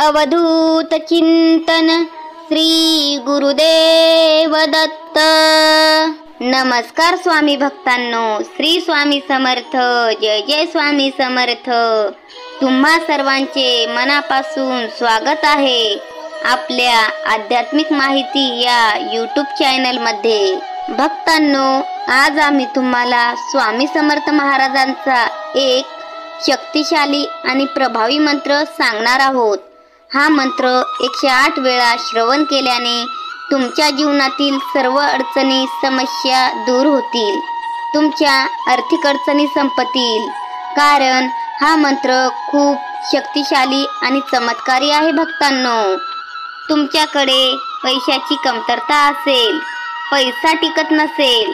अवधूत चिंतन श्री गुरुदेव दत्त। नमस्कार स्वामी भक्तांनो, श्री स्वामी समर्थ। जय जय स्वामी समर्थ। तुम्हा सर्वांचे मनापासून स्वागत आहे आपल्या आध्यात्मिक माहिती या यूट्यूब चॅनल मध्ये। भक्तांनो, आज आम्ही तुम्हाला स्वामी समर्थ महाराजांचा एक शक्तिशाली आणि प्रभावी मंत्र सांगणार आहोत। हा मंत्र 108 वेळा श्रवण केल्याने तुमच्या जीवनातील सर्व अडचणी समस्या दूर होतील, तुमच्या आर्थिक अडचणी संपतील। कारण हा मंत्र खूप शक्तिशाली आणि चमत्कारी आहे। भक्तांनो, तुमच्याकडे पैशाची कमतरता असेल, पैसा टिकत नसेल,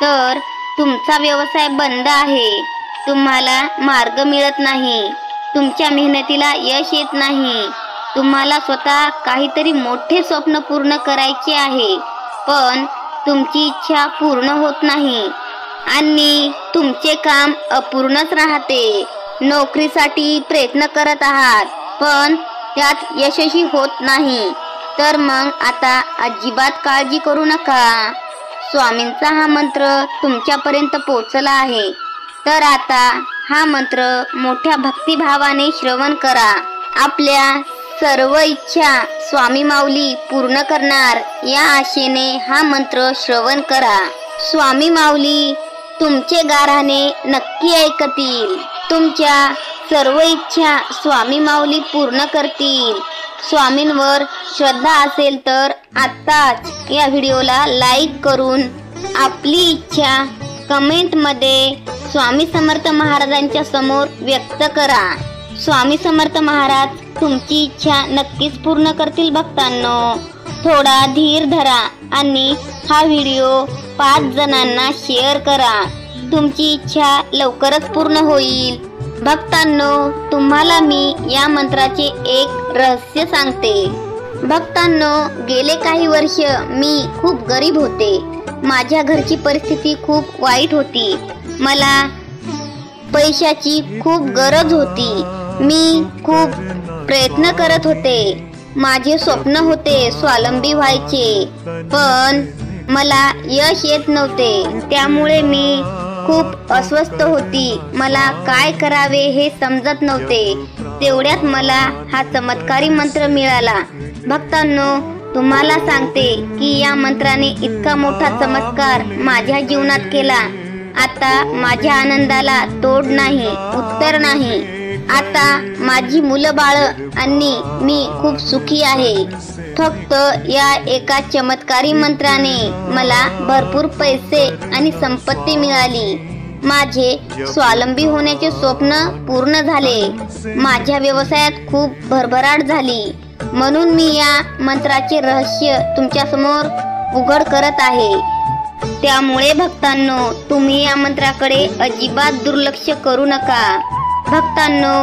तर तुमचा व्यवसाय बंद आहे, तुम्हाला मार्ग मिळत नाही, तुमच्या मेहनतीला यश येत नाही, तुम्हाला स्वतः काहीतरी मोठे स्वप्न पूर्ण करायचे आहे, पण तुमची इच्छा पूर्ण होत नाही आणि तुमचे काम अपूर्णच राहते। नोकरीसाठी प्रयत्न करत आहात, पण त्यात यशस्वी होत नाही, तर मग आता अजिबात काळजी करू नका। स्वामींचा हा मंत्र तुमच्यापर्यंत पोहोचला आहे, तर आता हा मंत्र मोठ्या भक्तिभावाने श्रवण करा। आपल्या सर्व इच्छा स्वामी माऊली पूर्ण करणार या आशेने हा मंत्र श्रवण करा। स्वामी माऊली तुमचे गाऱ्हाणे नक्की ऐकतील, तुमच्या सर्व इच्छा स्वामी माऊली पूर्ण करतील। स्वामींवर श्रद्धा असेल तर आत्ताच या व्हिडिओला लाईक करून आपली इच्छा कमेंट मध्ये स्वामी समर्थ महाराजांच्या समोर व्यक्त करा। स्वामी समर्थ महाराज तुमची इच्छा नक्कीच पूर्ण करतील। भक्तांनो, थोडा धीर धरा आणि हा व्हिडिओ 5 जणांना शेअर करा, तुमची इच्छा लवकरच पूर्ण होईल। भक्तांनो, तुम्हाला मी या मंत्राचे एक रहस्य सांगते। भक्तांनो, गेले काही वर्ष मी खूप गरीब होते, माझ्या घरची परिस्थिती खूप वाईट होती, मला पैशाची खूप गरज होती, मी खूप प्रयत्न करत होते, माझे स्वप्न होते स्वावलंबी व्हायचे, पण मला यश येत नव्हते, त्यामुळे मी खूप अस्वस्थ होती, मला काय करावे हे समजत नव्हते। तेवढ्यात मला हा चमत्कारी मंत्र मिळाला। भक्तांनो, तुम्हाला सांगते की या मंत्राने इतका मोठा चमत्कार माझ्या जीवनात केला, आता माझ्या आनंदाला तोड नाही, उत्तर नाही। आता माझी मुलं बाळ आणि मी खूप सुखी आहे। फक्त या एका चमत्कारी मंत्राने मला भरपूर पैसे आणि संपत्ती मिळाली, माझे स्वावलंबी होण्याचे स्वप्न पूर्ण झाले, माझ्या व्यवसायात खूप भरभराट झाली। म्हणून मी या मंत्राचे रहस्य तुमच्या समोर उघड करत आहे। त्यामुळे भक्तांनो, तुम्ही या मंत्राकडे अजिबात दुर्लक्ष करू नका। भक्तांनो,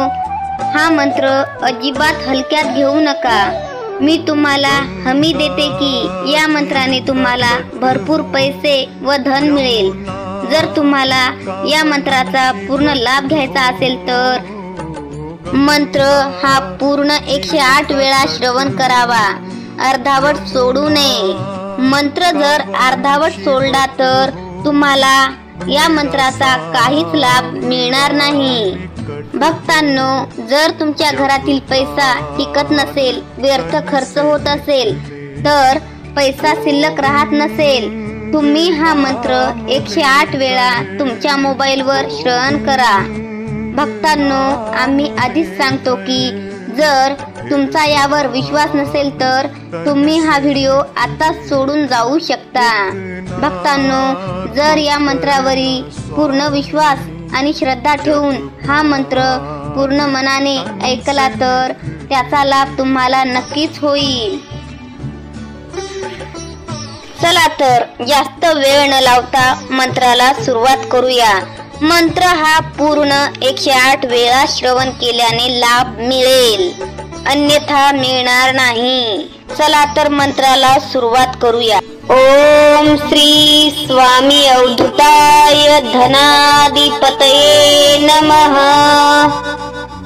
हा मंत्र अजिबात हलक्यात घेऊ नका। मी तुम्हाला हमी देते की या मंत्राने तुम्हाला भरपूर पैसे व धन मिळेल। जर तुम्हाला या मंत्राचा पूर्ण लाभ घ्यायचा असेल तर मंत्र हा पूर्ण 108 वेळा श्रवण करावा, अर्धावट सोडू नये। मंत्र जर अर्धावट सोडला तर तुम्हाला या मंत्राचा काहीच लाभ मिळणार नाही। भक्तांनो, जर तुमच्या घरातील पैसा टिकत नसेल, व्यर्थ खर्च होत असेल, तर पैसा शिल्लक राहत नसेल, तुम्ही हा मंत्र 108 वेळा तुमच्या मोबाईलवर श्रवण करा। भक्तांनो, आम्ही आधीच सांगतो की जर तुमचा यावर विश्वास नसेल तर तुम्ही हा व्हिडिओ आता सोडून जाऊ शकता। भक्तांनो, जर या मंत्रावरील पूर्ण विश्वास आणि श्रद्धा ठेवून हा मंत्र पूर्ण मनाने ऐकला तर त्याचा लाभ तुम्हाला नक्कीच होईल। चला तर जास्त वेळ न लावता मंत्राला सुरुवात करूया। मंत्र हा पूर्ण 108 वेळा श्रवण केल्याने लाभ मिळेल, अन्यथा मिळणार नाही। चला तर मंत्राला सुरुवात करूया। ओम श्री स्वामी अवधूताय धनाधिपतये नमः।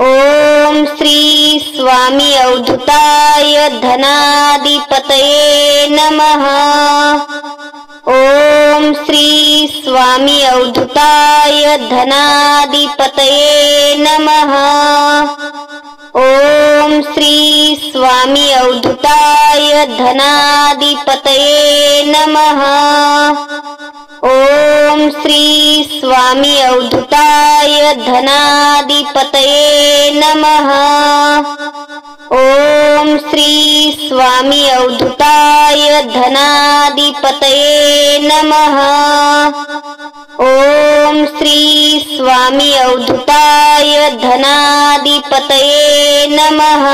ओम श्री स्वामी अवधूताय धनाधिपतये नमः। ओम श्री स्वामी अवधूताय धनाधिपतये नमः। ओम श्री स्वामी अवधूताय धनाधिपतये नमः। ओम श्री स्वामी अवधूताय धनाधिपतये नमः। ओम श्री स्वामी अवधूताय धनाधिपतये नमः। ओम श्री स्वामी अवधूताय धनाधिपतये नमः।